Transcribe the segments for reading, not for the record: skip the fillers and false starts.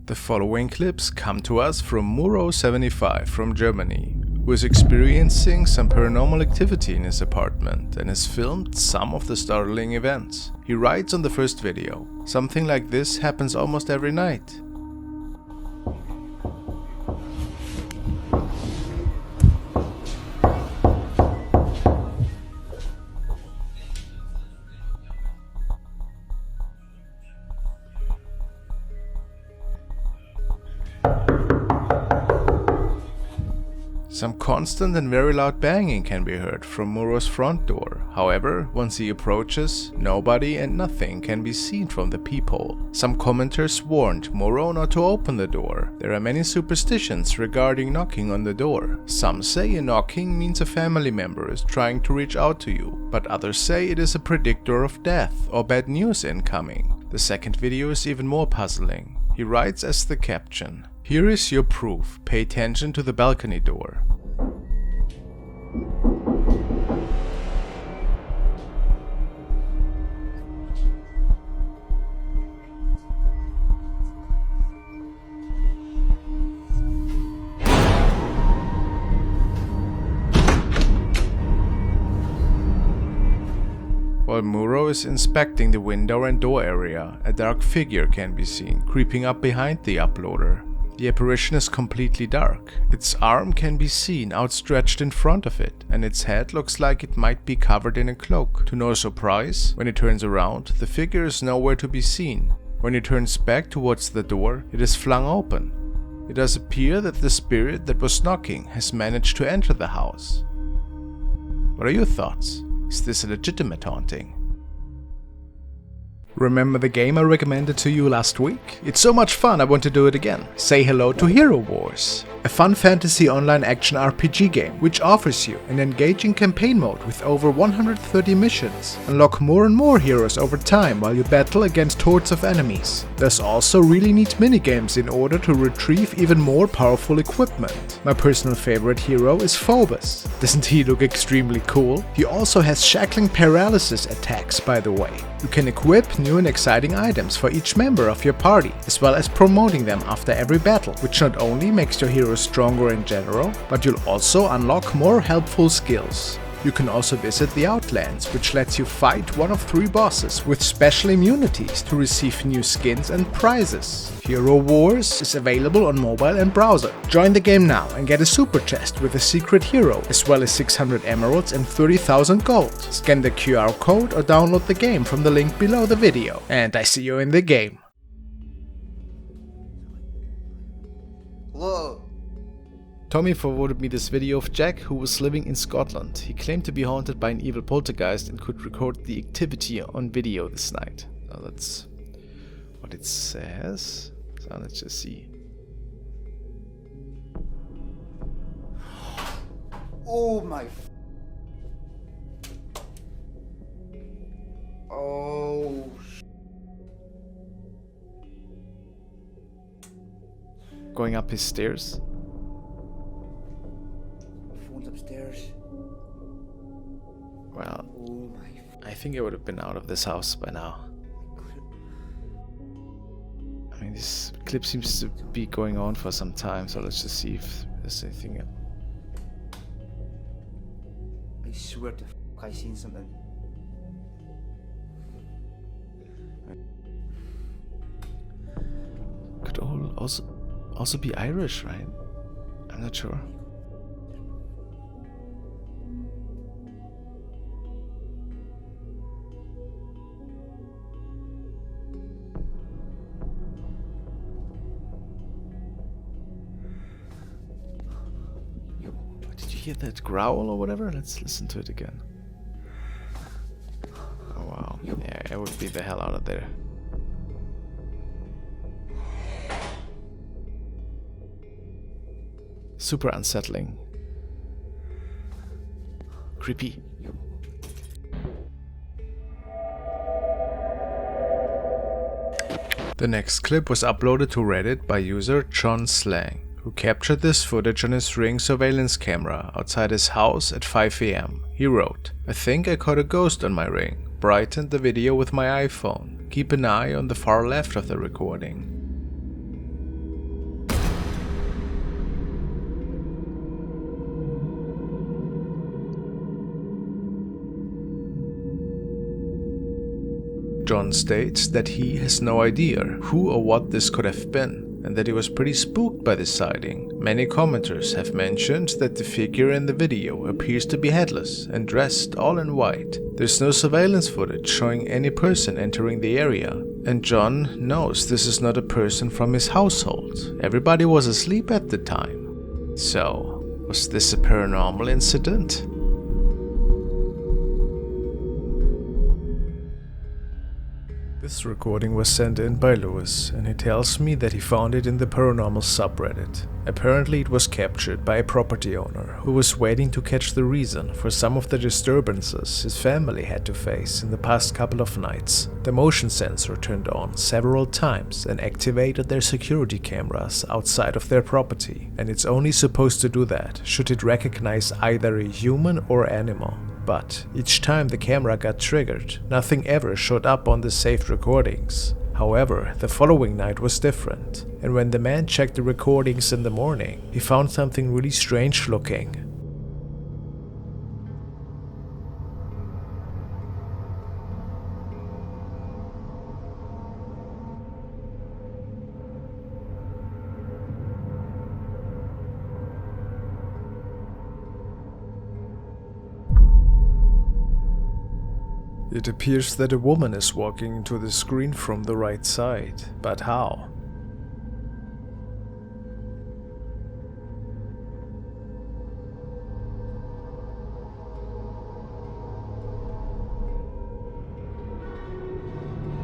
The following clips come to us from Muro75 from Germany, who is experiencing some paranormal activity in his apartment and has filmed some of the startling events. He writes on the first video, "Something like this happens almost every night." Some constant and very loud banging can be heard from Muro's front door. However, once he approaches, nobody and nothing can be seen from the peephole. Some commenters warned Muro not to open the door. There are many superstitions regarding knocking on the door. Some say a knocking means a family member is trying to reach out to you, but others say it is a predictor of death or bad news incoming. The second video is even more puzzling. He writes as the caption, "Here is your proof. Pay attention to the balcony door." While Muro is inspecting the window and door area, a dark figure can be seen creeping up behind the uploader. The apparition is completely dark. Its arm can be seen outstretched in front of it, and its head looks like it might be covered in a cloak. To no surprise, when it turns around, the figure is nowhere to be seen. When it turns back towards the door, it is flung open. It does appear that the spirit that was knocking has managed to enter the house. What are your thoughts? Is this a legitimate haunting? Remember the game I recommended to you last week? It's so much fun, I want to do it again. Say hello to Hero Wars, a fun fantasy online action RPG game which offers you an engaging campaign mode with over 130 missions. Unlock more and more heroes over time while you battle against hordes of enemies. There's also really neat minigames in order to retrieve even more powerful equipment. My personal favorite hero is Phobos. Doesn't he look extremely cool? He also has shackling paralysis attacks, by the way. You can equip new and exciting items for each member of your party, as well as promoting them after every battle, which not only makes your hero stronger in general, but you'll also unlock more helpful skills. You can also visit the Outlands, which lets you fight one of 3 bosses with special immunities to receive new skins and prizes. Hero Wars is available on mobile and browser. Join the game now and get a super chest with a secret hero, as well as 600 emeralds and 30,000 gold. Scan the QR code or download the game from the link below the video. And I see you in the game. Whoa. Tommy forwarded me this video of Jack, who was living in Scotland. He claimed to be haunted by an evil poltergeist and could record the activity on video this night. Now that's what it says. So let's just see. Oh my. Oh. Going up his stairs. Phone's upstairs. Well, Oh my. I think I would have been out of this house by now. I mean, this clip seems to be going on for some time, so let's just see if there's anything. I swear to I seen something. Could also be Irish, right? I'm not sure. Did you hear that growl or whatever? Let's listen to it again. Oh wow. Yeah, I would be the hell out of there. Super unsettling. Creepy. The next clip was uploaded to Reddit by user John Slang, who captured this footage on his Ring surveillance camera outside his house at 5 AM. He wrote, "I think I caught a ghost on my Ring. Brightened the video with my iPhone. Keep an eye on the far left of the recording." John states that he has no idea who or what this could have been, and that he was pretty spooked by the sighting. Many commenters have mentioned that the figure in the video appears to be headless and dressed all in white. There's no surveillance footage showing any person entering the area, and John knows this is not a person from his household. Everybody was asleep at the time. So, was this a paranormal incident? This recording was sent in by Lewis, and he tells me that he found it in the paranormal subreddit. Apparently it was captured by a property owner who was waiting to catch the reason for some of the disturbances his family had to face in the past couple of nights. The motion sensor turned on several times and activated their security cameras outside of their property, and it's only supposed to do that should it recognize either a human or animal. But each time the camera got triggered, nothing ever showed up on the saved recordings. However, the following night was different, and when the man checked the recordings in the morning, he found something really strange looking. It appears that a woman is walking into the screen from the right side, but how?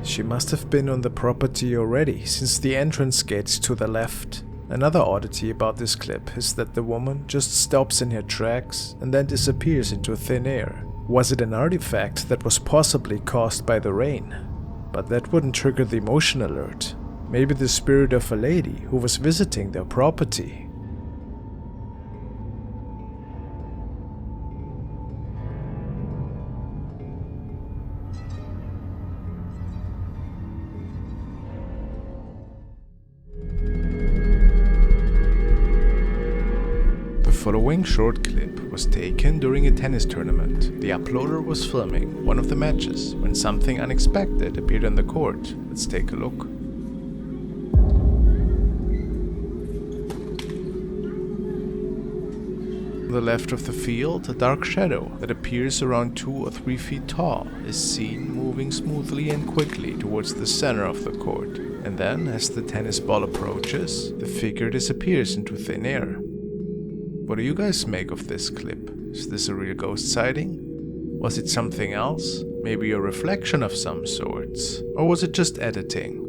She must have been on the property already, since the entrance gate's to the left. Another oddity about this clip is that the woman just stops in her tracks and then disappears into thin air. Was it an artifact that was possibly caused by the rain? But that wouldn't trigger the emotion alert. Maybe the spirit of a lady who was visiting their property. The following short clip was taken during a tennis tournament. The uploader was filming one of the matches when something unexpected appeared on the court. Let's take a look. On the left of the field, a dark shadow that appears around 2 or 3 feet tall is seen moving smoothly and quickly towards the center of the court. And then, as the tennis ball approaches, the figure disappears into thin air. What do you guys make of this clip? Is this a real ghost sighting? Was it something else? Maybe a reflection of some sorts? Or was it just editing?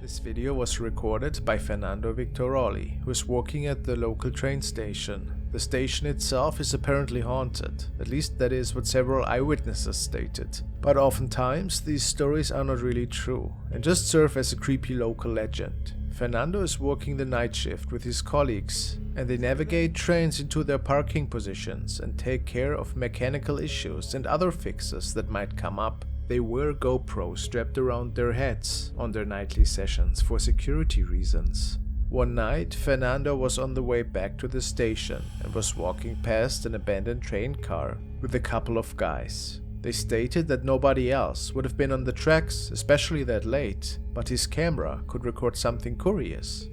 This video was recorded by Fernando Victoroli, who is working at the local train station. The station itself is apparently haunted, at least that is what several eyewitnesses stated. But oftentimes these stories are not really true, and just serve as a creepy local legend. Fernando is working the night shift with his colleagues, and they navigate trains into their parking positions and take care of mechanical issues and other fixes that might come up. They wear GoPros strapped around their heads on their nightly sessions for security reasons. One night, Fernando was on the way back to the station and was walking past an abandoned train car with a couple of guys. They stated that nobody else would have been on the tracks, especially that late, but his camera could record something curious.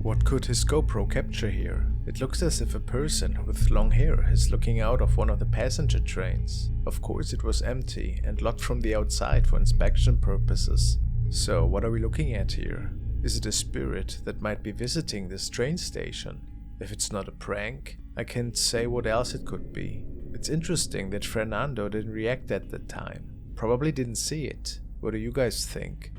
What could his GoPro capture here? It looks as if a person with long hair is looking out of one of the passenger trains. Of course it was empty and locked from the outside for inspection purposes. So what are we looking at here? Is it a spirit that might be visiting this train station? If it's not a prank, I can't say what else it could be. It's interesting that Fernando didn't react at the time. Probably didn't see it. What do you guys think?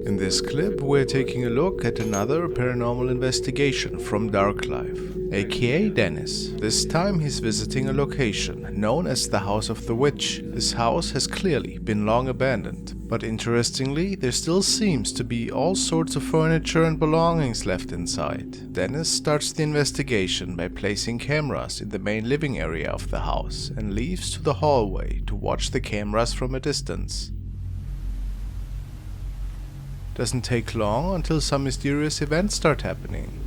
In this clip, we're taking a look at another paranormal investigation from Dark Life, aka Dennis. This time he's visiting a location known as the House of the Witch. This house has clearly been long abandoned, but interestingly, there still seems to be all sorts of furniture and belongings left inside. Dennis starts the investigation by placing cameras in the main living area of the house and leaves to the hallway to watch the cameras from a distance. Doesn't take long until some mysterious events start happening.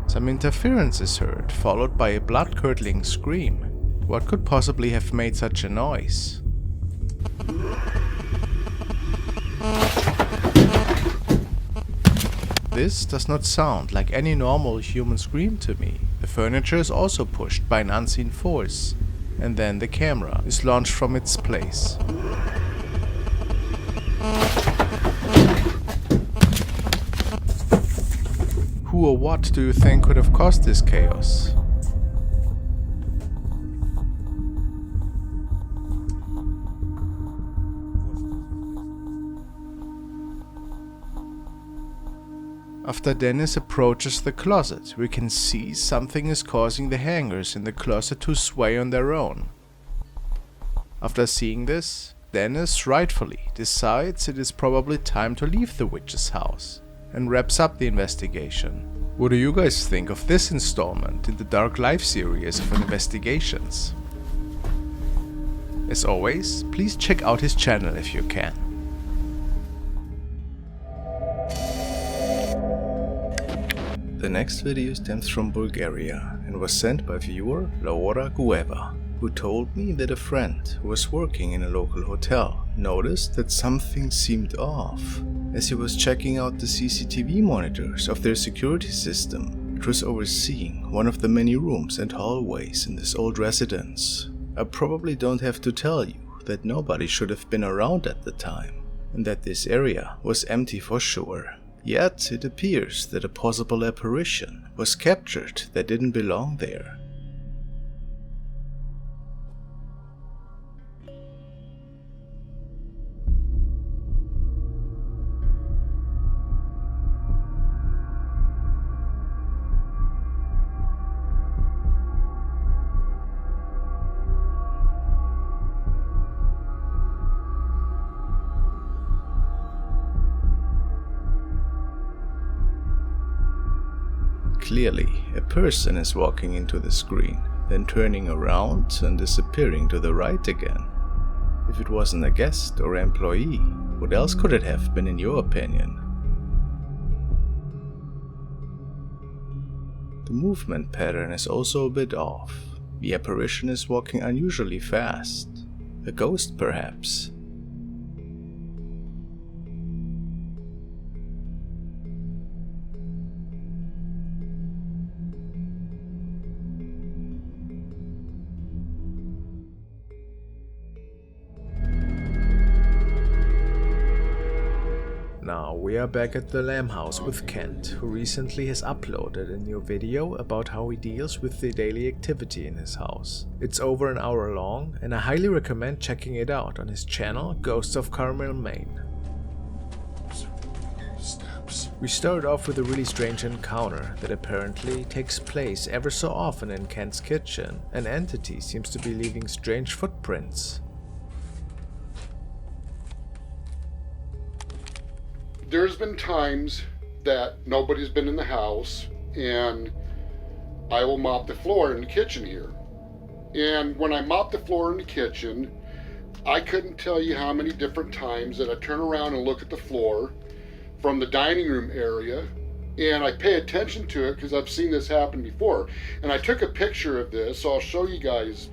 Some interference is heard, followed by a blood-curdling scream. What could possibly have made such a noise? This does not sound like any normal human scream to me. The furniture is also pushed by an unseen force, and then the camera is launched from its place. Who or what do you think could have caused this chaos? After Dennis approaches the closet, we can see something is causing the hangers in the closet to sway on their own. After seeing this, Dennis rightfully decides it is probably time to leave the witch's house and wraps up the investigation. What do you guys think of this installment in the Dark Life series of investigations? As always, please check out his channel if you can. The next video stems from Bulgaria and was sent by viewer Laura Gueva, who told me that a friend who was working in a local hotel noticed that something seemed off as he was checking out the CCTV monitors of their security system, which was overseeing one of the many rooms and hallways in this old residence. I probably don't have to tell you that nobody should have been around at the time, and that this area was empty for sure. Yet it appears that a possible apparition was captured that didn't belong there. Clearly, a person is walking into the screen, then turning around and disappearing to the right again. If it wasn't a guest or employee, what else could it have been in your opinion? The movement pattern is also a bit off. The apparition is walking unusually fast. A ghost perhaps? Now we are back at the Lamb House with Kent, who recently has uploaded a new video about how he deals with the daily activity in his house. It's over an hour long, and I highly recommend checking it out on his channel Ghosts of Carmel, Maine. We start off with a really strange encounter that apparently takes place ever so often in Kent's kitchen. An entity seems to be leaving strange footprints. There's been times that nobody's been in the house and I will mop the floor in the kitchen here. And when I mop the floor in the kitchen, I couldn't tell you how many different times that I turn around and look at the floor from the dining room area, and I pay attention to it because I've seen this happen before. And I took a picture of this, so I'll show you guys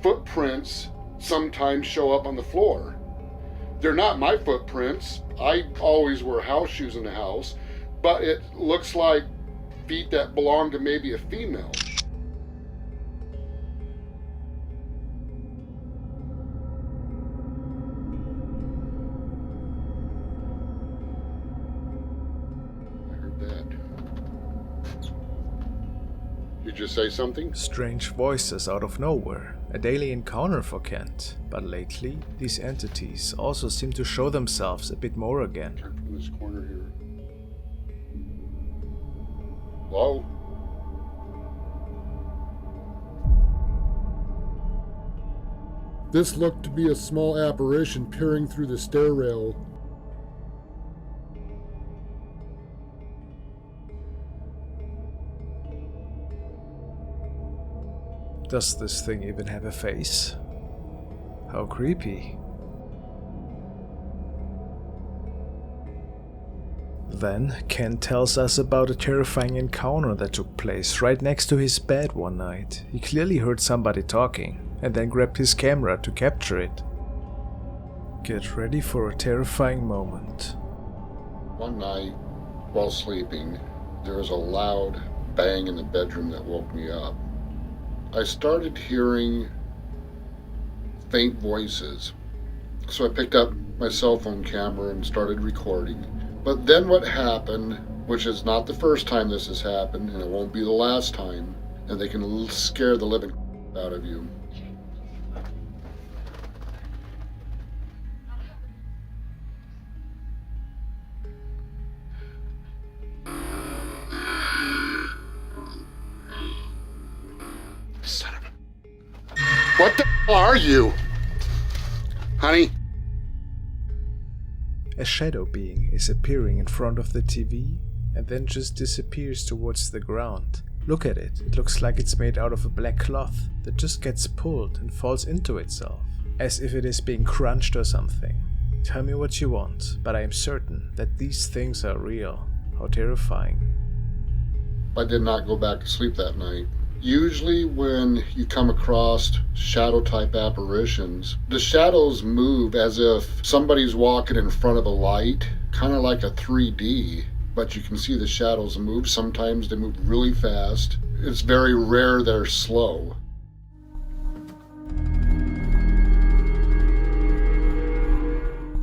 footprints sometimes show up on the floor. They're not my footprints. I always wear house shoes in the house, but it looks like feet that belong to maybe a female. I heard that. Did you say something? Strange voices out of nowhere. A daily encounter for Kent. But lately, these entities also seem to show themselves a bit more again. Turn from this corner here. Hello? This looked to be a small apparition peering through the stair rail. Does this thing even have a face? How creepy. Then, Ken tells us about a terrifying encounter that took place right next to his bed one night. He clearly heard somebody talking, and then grabbed his camera to capture it. Get ready for a terrifying moment. One night, while sleeping, there was a loud bang in the bedroom that woke me up. I started hearing faint voices, so I picked up my cell phone camera and started recording. But then what happened, which is not the first time this has happened, and it won't be the last time, and they can scare the living out of you. Son of a... What the are you? Honey? A shadow being is appearing in front of the TV and then just disappears towards the ground. Look at it, it looks like it's made out of a black cloth that just gets pulled and falls into itself, as if it is being crunched or something. Tell me what you want, but I am certain that these things are real. How terrifying. I did not go back to sleep that night. Usually when you come across shadow-type apparitions, the shadows move as if somebody's walking in front of a light, kind of like a 3D, but you can see the shadows move. Sometimes they move really fast. It's very rare they're slow.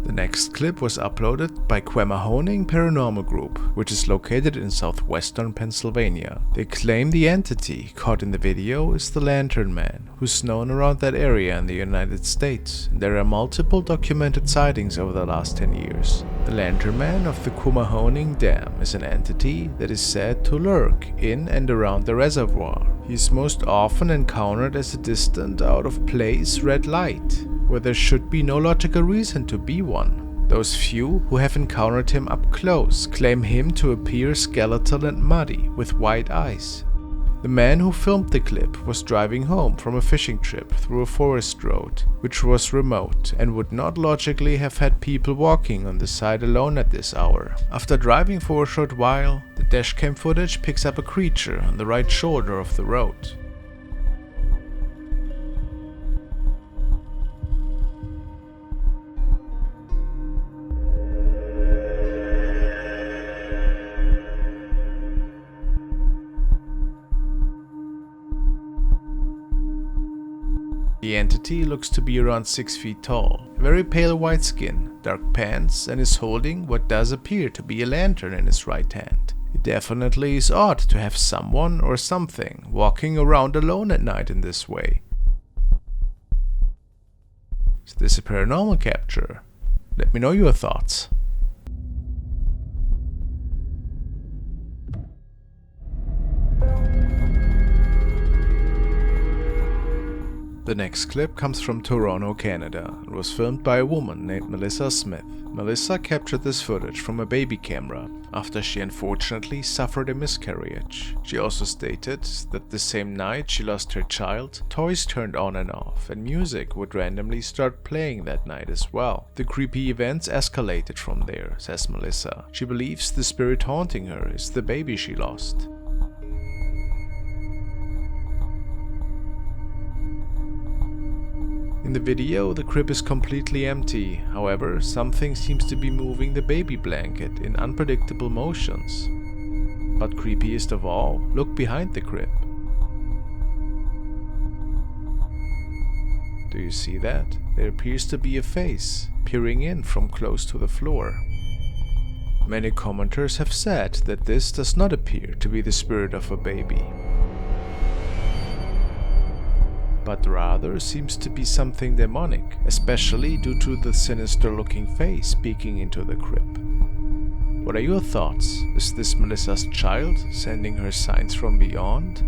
The next clip was uploaded by Quemahoning Paranormal Group, which is located in southwestern Pennsylvania. They claim the entity caught in the video is the Lantern Man, who's known around that area in the United States. There are multiple documented sightings over the last 10 years. The Lantern Man of the Quemahoning Dam is an entity that is said to lurk in and around the reservoir. He is most often encountered as a distant, out-of-place red light, where there should be no logical reason to be one. Those few who have encountered him up close claim him to appear skeletal and muddy, with white eyes. The man who filmed the clip was driving home from a fishing trip through a forest road, which was remote and would not logically have had people walking on the side alone at this hour. After driving for a short while, the dashcam footage picks up a creature on the right shoulder of the road. The entity looks to be around 6 feet tall, very pale white skin, dark pants, and is holding what does appear to be a lantern in his right hand. It definitely is odd to have someone or something walking around alone at night in this way. Is this a paranormal capture? Let me know your thoughts. The next clip comes from Toronto, Canada, and was filmed by a woman named Melissa Smith. Melissa captured this footage from a baby camera after she unfortunately suffered a miscarriage. She also stated that the same night she lost her child, toys turned on and off, and music would randomly start playing that night as well. The creepy events escalated from there, says Melissa. She believes the spirit haunting her is the baby she lost. In In the video, the crib is completely empty. However, something seems to be moving the baby blanket in unpredictable motions. But creepiest of all, look behind the crib. Do you see that? There appears to be a face peering in from close to the floor. Many commenters have said that this does not appear to be the spirit of a baby, but rather seems to be something demonic, especially due to the sinister-looking face peeking into the crib. What are your thoughts? Is this Melissa's child sending her signs from beyond?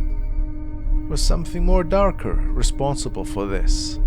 Or something more darker responsible for this?